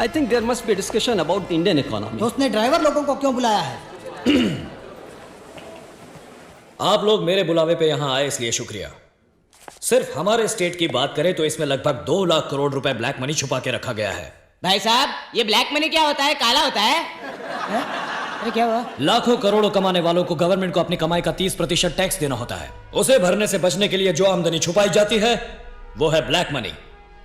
I think there must be a discussion about the Indian economy. तो उसने driver लोगों को क्यों बुलाया है? आप लोग मेरे बुलावे पे यहाँ आए इसलिए शुक्रिया। सिर्फ हमारे स्टेट की बात करें तो इसमें लगभग 2 लाख करोड़ रुपए ब्लैक मनी छुपा के रखा गया है। भाई साहब, ये ब्लैक मनी क्या होता है? काला होता है? अरे क्या हुआ? लाखों करोड़ों कमाने वालों को गवर्नमेंट को अपनी कमाई का 30% टैक्स देना होता है। उसे भरने से बचने के लिए जो आमदनी छुपाई जाती है वो है ब्लैक मनी।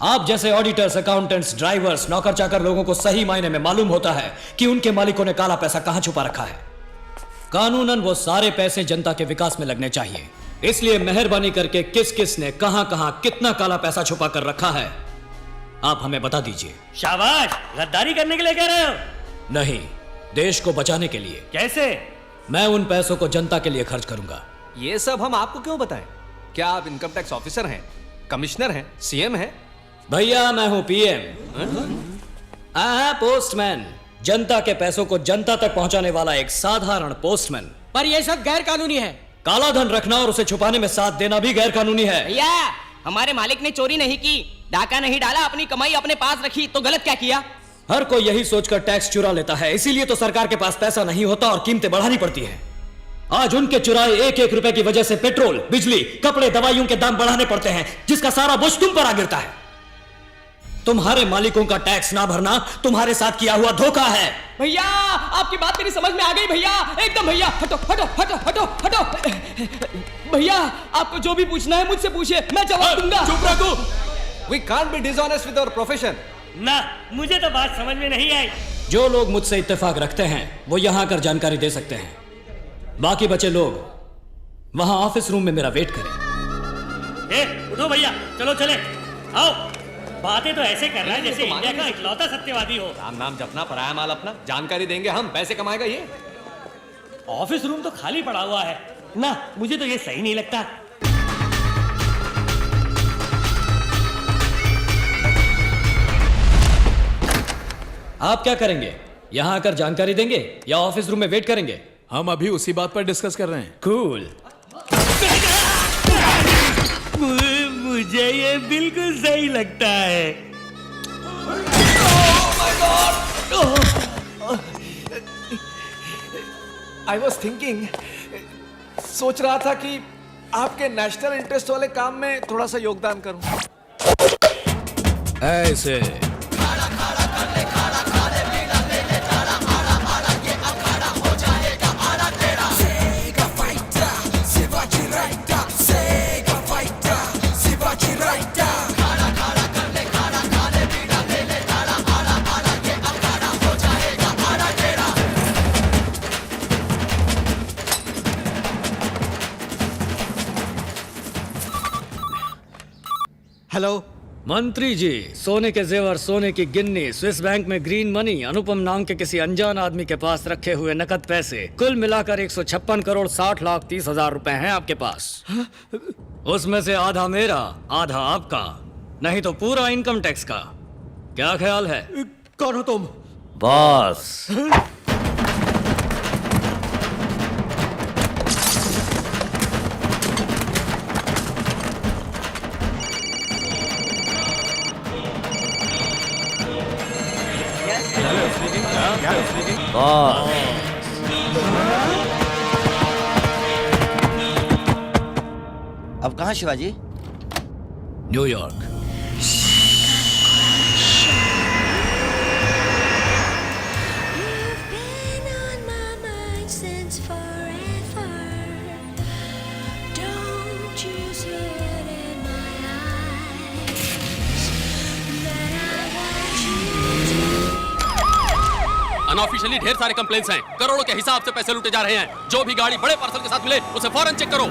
आप जैसे ऑडिटर्स, अकाउंटेंट्स, ड्राइवर्स, नौकर चाकर लोगों को सही मायने में मालूम होता है कि उनके मालिकों ने काला पैसा कहां छुपा रखा है। कानूनन वो सारे पैसे जनता के विकास में लगने चाहिए। इसलिए मेहरबानी करके किस किस ने कहां कहां कितना काला पैसा छुपा कर रखा है आप हमें बता दीजिए। शाबाश, गद्दारी करने के लिए कह रहे हो? नहीं, देश को बचाने के लिए। कैसे? मैं उन पैसों को जनता के लिए खर्च करूंगा। ये सब हम आपको क्यों बताएं? क्या आप इनकम टैक्स ऑफिसर हैं, कमिश्नर हैं, सीएम हैं? भैया मैं हूं पीएम, पोस्टमैन, जनता के पैसों को जनता तक पहुंचाने वाला एक साधारण पोस्टमैन। पर ये सब गैर कानूनी है। काला धन रखना और उसे छुपाने में साथ देना भी गैर कानूनी है। भैया, हमारे मालिक ने चोरी नहीं की, डाका नहीं डाला, अपनी कमाई अपने पास रखी, तो गलत क्या किया? हर कोई यही सोचकर टैक्स चुरा लेता है, इसीलिए तो सरकार के पास पैसा नहीं होता और कीमतें बढ़ानी पड़ती हैं। आज उनके चुराए एक एक रुपए की वजह से पेट्रोल, बिजली, कपड़े, दवाइयों के दाम बढ़ाने पड़ते हैं, जिसका सारा बोझ तुम पर आ गिरता है। तुम्हारे मालिकों का टैक्स ना भरना तुम्हारे साथ किया हुआ धोखा है। भैया, आपकी बात मेरी समझ में आ गई भैया, एकदम भैया। हटो हटो हटो हटो हटो। भैया, आपको जो भी पूछना है मुझसे पूछिए, मैं जवाब दूंगा। चुप रह तू। We can't be dishonest with our profession. ना, मुझे तो बात समझ में नहीं आई। जो लोग मुझसे इत्तेफाक रखते हैं वो यहां आकर जानकारी दे सकते हैं, बाकी बचे लोग वहां ऑफिस रूम में मेरा वेट करें। उठो भैया, चलो चले, आओ। बातें तो ऐसे कर रहा है जैसे इंडिया का इकलौता सत्यवादी हो। राम नाम जपना, पराया माल अपना। जानकारी देंगे हम, पैसे कमाएगा ये। ऑफिस रूम तो खाली पड़ा हुआ है ना, मुझे तो ये सही नहीं लगता। आप क्या करेंगे? यहां आकर जानकारी देंगे या ऑफिस रूम में वेट करेंगे? हम अभी उसी बात पर डिस्कस कर रहे हैं। कूल। मुझे ये बिल्कुल सही लगता है। I was thinking, सोच रहा था कि आपके नेशनल इंटरेस्ट वाले काम में थोड़ा सा योगदान करूं। ऐसे हेलो मंत्री जी, सोने के जेवर, सोने की गिन्नी, स्विस बैंक में ग्रीन मनी, अनुपम नाम के किसी अनजान आदमी के पास रखे हुए नकद पैसे, कुल मिलाकर 156 करोड़ 60 लाख 30 हजार रुपए हैं आपके पास। उसमें से आधा मेरा, आधा आपका, नहीं तो पूरा इनकम टैक्स का। क्या ख्याल है? कौन हो तुम? बॉस। अब कहाँ शिवाजी? न्यूयॉर्क। अनऑफिशियली ढेर सारे कंप्लेंट्स हैं, करोड़ों के हिसाब से पैसे लूटे जा रहे हैं। जो भी गाड़ी बड़े पार्सल के साथ मिले उसे फौरन चेक करो।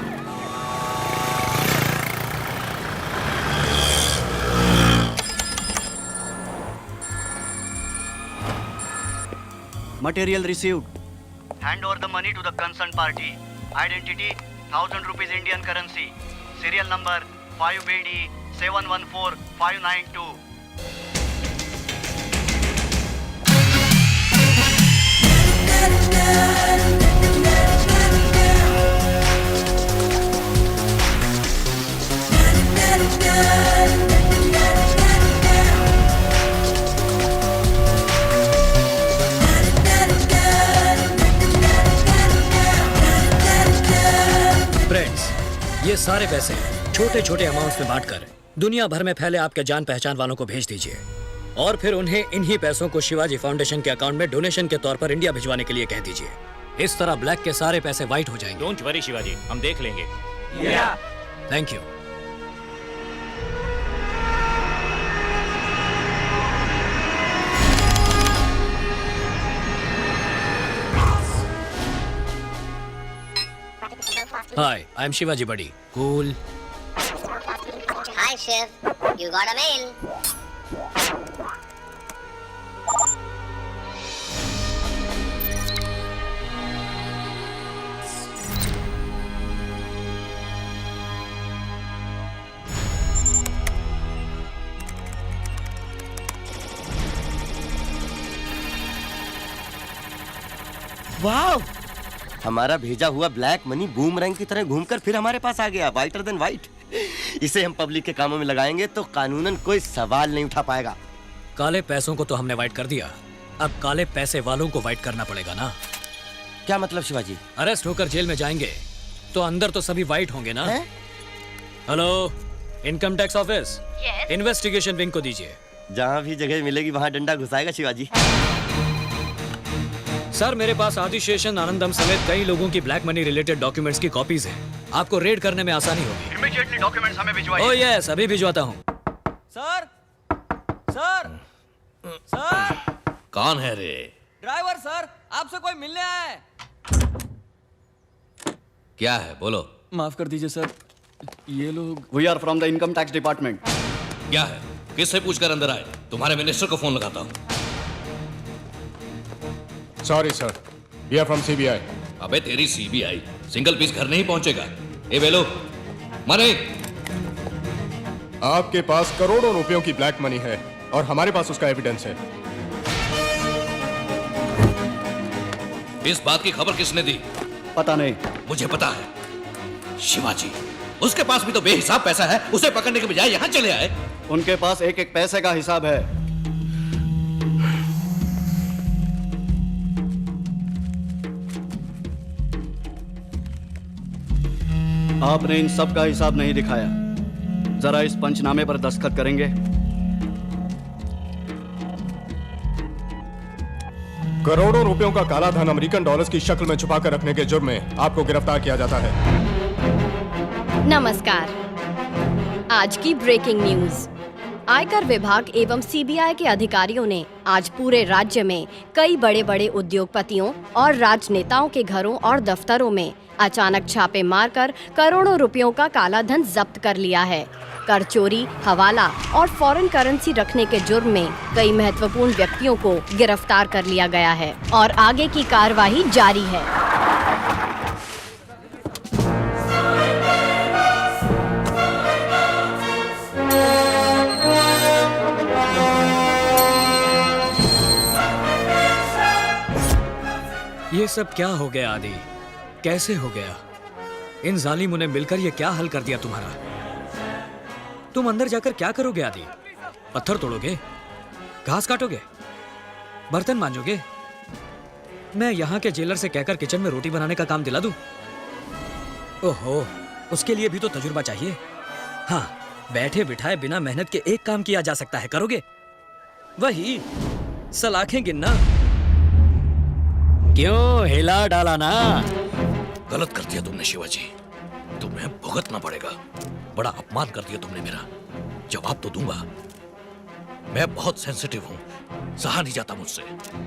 Material received. Hand over the money to the concerned party. Identity 1000 rupees Indian currency. Serial number 5BD 714592. Friends, ये सारे पैसे छोटे छोटे अमाउंट्स में बांटकर दुनिया भर में फैले आपके जान पहचान वालों को भेज दीजिए और फिर उन्हें इन्हीं पैसों को शिवाजी फाउंडेशन के अकाउंट में डोनेशन के तौर पर इंडिया भिजवाने के लिए कह दीजिए। इस तरह ब्लैक के सारे पैसे व्हाइट हो जाएंगे। डोंट वरी शिवाजी, हम देख लेंगे। Thank you. Hi, I'm Shivaji Buddy. Cool. Hi, Shiv. You got a mail. वाह, हमारा भेजा हुआ ब्लैक मनी बूमरैंग की तरह घूमकर फिर हमारे पास आ गया, वाइटर देन वाइट। इसे हम पब्लिक के कामों में लगाएंगे तो कानूनन कोई सवाल नहीं उठा पाएगा। काले पैसों को तो हमने वाइट कर दिया, अब काले पैसे वालों को वाइट करना पड़ेगा ना। क्या मतलब शिवाजी? अरेस्ट होकर जेल में जाएंगे तो अंदर तो सभी वाइट होंगे ना। Hello, income tax office, investigation wing को दीजिए। जहाँ भी जगह मिलेगी वहाँ डंडा घुसाएगा शिवाजी। सर, मेरे पास आदिशेषन आनंदम समेत कई लोगों की ब्लैक मनी रिलेटेड डॉक्यूमेंट्स की कॉपीज हैं। आपको रेड करने में आसानी होगी। इमीडिएटली डॉक्यूमेंट्स हमें भिजवाइए। ओह यस, अभी भिजवाता हूँ। सर, सर, सर, कौन है रे? ड्राइवर सर, आपसे कोई मिलने आया है। क्या है, बोलो। माफ कर दीजिए सर, ये लोग। We are from the income tax department. क्या है, किससे पूछकर अंदर आए? तुम्हारे मिनिस्टर को फोन लगाता हूँ। Sorry sir, we are from CBI. अबे तेरी सीबीआई सिंगल पीस घर नहीं पहुंचेगा। ए बेलो, मनी। आपके पास करोड़ों रुपयों की ब्लैक मनी है और हमारे पास उसका एविडेंस है। इस बात की खबर किसने दी? पता नहीं। मुझे पता है, शिवाजी। उसके पास भी तो बेहिसाब पैसा है, उसे पकड़ने के बजाय यहाँ चले आए। उनके पास एक एक पैसे का हिसाब है। आपने इन सब का हिसाब नहीं दिखाया। जरा इस पंचनामे पर दस्तखत करेंगे? करोड़ों रुपयों का काला धन अमेरिकन डॉलर्स की शक्ल में छुपाकर रखने के जुर्म में आपको गिरफ्तार किया जाता है। नमस्कार। आज की ब्रेकिंग न्यूज। आयकर विभाग एवं सीबीआई के अधिकारियों ने आज पूरे राज्य में कई बड़े बड़े उद्योगपतियों और राजनेताओं के घरों और दफ्तरों में अचानक छापे मारकर करोड़ों रुपयों का काला धन जब्त कर लिया है। कर चोरी, हवाला और फॉरेन करेंसी रखने के जुर्म में कई महत्वपूर्ण व्यक्तियों को गिरफ्तार कर लिया गया है और आगे की कार्यवाही जारी है। ये सब क्या हो गया आदि? कैसे हो गया? इन जालिमों ने मिलकर ये क्या हल कर दिया तुम्हारा? तुम अंदर जाकर क्या करोगे आदि? पत्थर तोड़ोगे? घास काटोगे? बर्तन मांजोगे? मैं यहाँ के जेलर से कहकर किचन में रोटी बनाने का काम दिला दूं? ओहो, उसके लिए भी तो तजुर्बा चाहिए। हाँ, बैठे बिठाए बिना मेहनत के एक काम किया जा सकता है, करोगे? वही सलाखें गिनना। क्यों हिला डाला ना? गलत कर दिया तुमने शिवाजी, तुम्हें भुगतना पड़ेगा। बड़ा अपमान कर दिया तुमने मेरा। जवाब तो दूंगा। मैं बहुत सेंसिटिव हूँ, सहा नहीं जाता मुझसे।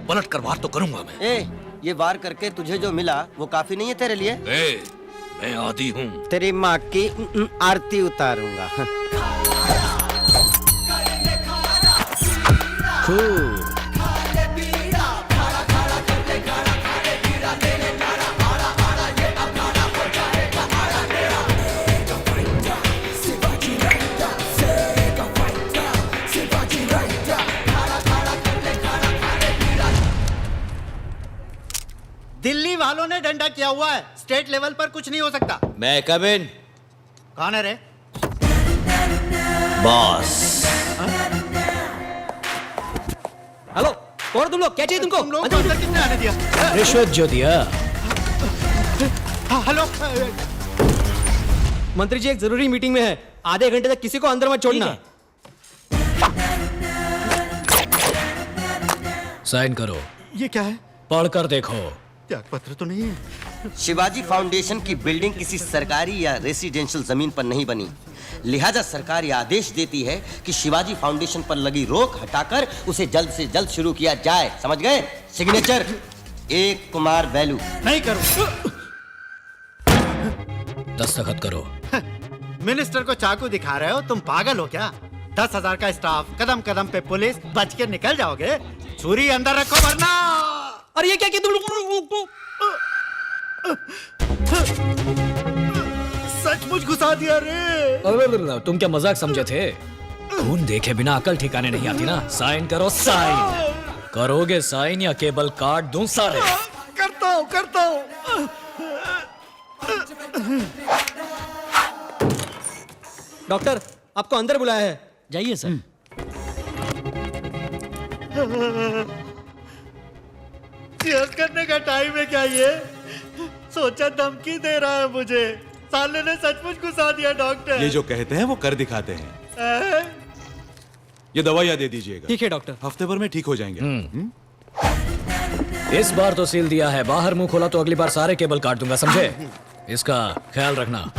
पलट कर वार तो करूंगा मैं। ये वार करके तुझे जो मिला वो काफी नहीं है तेरे लिए? मैं आदी हूँ। तेरी माँ की आरती उतारूंगा। दिल्ली वालों ने डंडा किया हुआ है, स्टेट लेवल पर कुछ नहीं हो सकता। मैं कम इन। कौन है रे? बॉस। हेलो, कौन तुम लोग? क्या चाहिए तुमको? तुम लोग को अंदर किसने आने दिया? रिश्वत जो दिया। हेलो। मंत्री जी एक जरूरी मीटिंग में है, आधे घंटे तक किसी को अंदर मत छोड़ना। साइन करो। ये क्या है? पढ़कर देखो। त्याग पत्र तो नहीं है। शिवाजी फाउंडेशन की बिल्डिंग किसी सरकारी या रेसिडेंशियल जमीन पर नहीं बनी, लिहाजा सरकार यह आदेश देती है कि शिवाजी फाउंडेशन पर लगी रोक हटाकर उसे जल्द से जल्द शुरू किया जाए। समझ गए? सिग्नेचर एक कुमार वैलू। नहीं करूं। दस्तखत करो। मिनिस्टर को चाकू दिखा रहे हो? तुम पागल हो क्या? 10,000 का स्टाफ, कदम कदम पे पुलिस, बच के निकल जाओगे? छुरी अंदर रखो वरना। और ये क्या कि सचमुच घुसा दिया रे। अरे तुम क्या मजाक समझे थे? खून देखे बिना अकल ठिकाने नहीं आती ना। साइन करो, साइन करोगे साइन या केबल काट दूं सारे। करता हूँ। डॉक्टर आपको अंदर बुलाया है। जाइए सर। चीयर करने का टाइम है क्या ये? सोचा धमकी दे रहा है मुझे। साले ने सचमुच घुसा दिया डॉक्टर। ये जो कहते हैं वो कर दिखाते हैं। ये दवाइयाँ दे दीजिएगा। ठीक है डॉक्टर। हफ्ते भर में ठीक हो जाएंगे। इस बार तो सील दिया है, बाहर मुंह खोला तो अगली बार सारे केबल काट दूंगा, समझे? इसका ख्याल रखना।